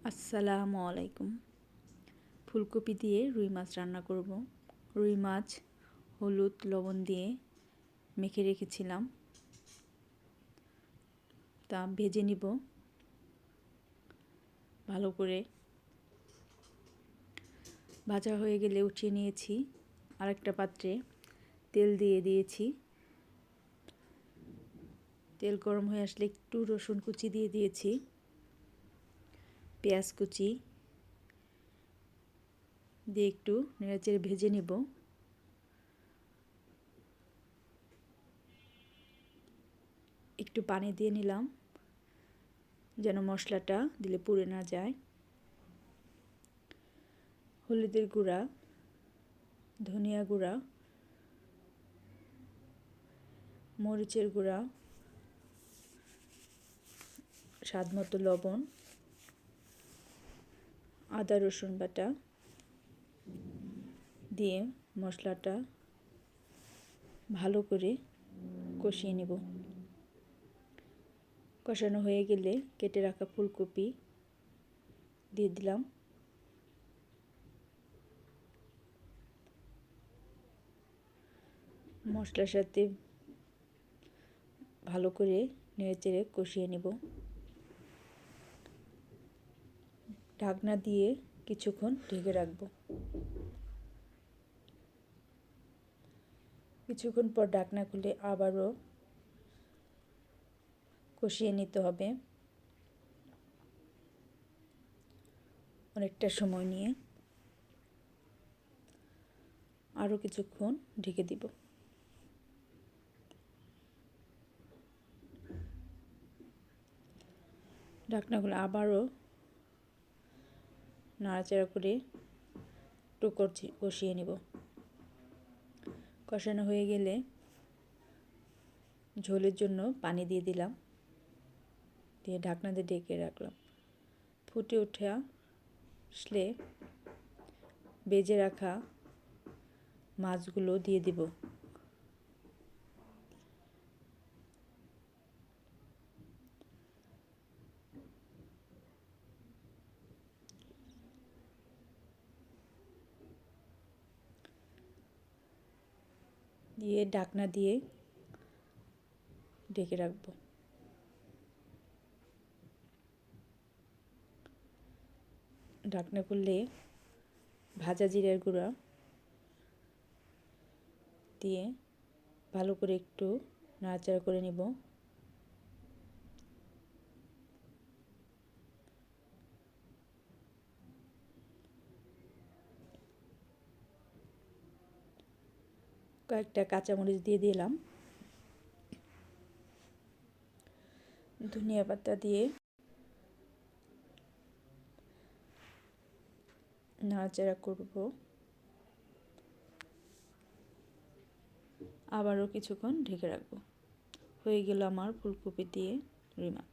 আসসালামু আলাইকুম। ফুলকপি দিয়ে রুই মাছ রান্না করব। রুই মাছ হলুদ লবণ দিয়ে মেখে রেখেছিলাম, তা ভেজে নিব ভালো করে। ভাজা হয়ে গেলে উঠিয়ে নিয়েছি। আরেকটা পাত্রে তেল দিয়ে দিয়েছি। তেল গরম হয়ে আসলে একটু রসুন কুচি দিয়ে দিয়েছি, পেঁয়াজ কুচি দিয়ে একটু নেড়েচেড়ে ভেজে নিব। একটু পানি দিয়ে নিলাম যেন মশলাটা দিলে পুড়ে না যায়। হলুদের গুঁড়া, ধনিয়া গুঁড়া, মরিচের গুঁড়া, স্বাদ মতো লবণ, আদা রসুন বাটা দিয়ে মশলাটা ভালো করে কষিয়ে নেব। কষানো হয়ে গেলে কেটে রাখা ফুলকপি দিয়ে দিলাম। মশলার সাথে ভালো করে নেড়েচেড়ে কষিয়ে নেব। ঢাকনা দিয়ে কিছুক্ষণ ঢেকে রাখব। কিছুক্ষণ পর ঢাকনা খুলে আবারও কষিয়ে নিতে হবে অনেকটা সময় নিয়ে। আরও কিছুক্ষণ ঢেকে দিব। ঢাকনা খুলে আবারও নাড়াচাড়া করে একটু কষিয়ে নেব। কষানো হয়ে গেলে ঝোলের জন্য পানি দিয়ে দিলাম, দিয়ে ঢাকনা দিয়ে ঢেকে রাখলাম। ফুটে উঠে আসলে ভেজে রাখা মাছগুলো দিয়ে দিব। দিয়ে ঢাকনা দিয়ে ঢেকে রাখবো। ঢাকনা খুললে ভাজা জিরার গুঁড়া দিয়ে ভালো করে একটু নাড়াচাড়া করে নেব। কয়েকটা কাঁচামরিচ দিয়ে দিলাম, ধনিয়া পাতা দিয়ে নাড়াচাড়া করব। আবারও কিছুক্ষণ ঢেকে রাখবো। হয়ে গেল আমার ফুলকপি দিয়ে রুই মাছ।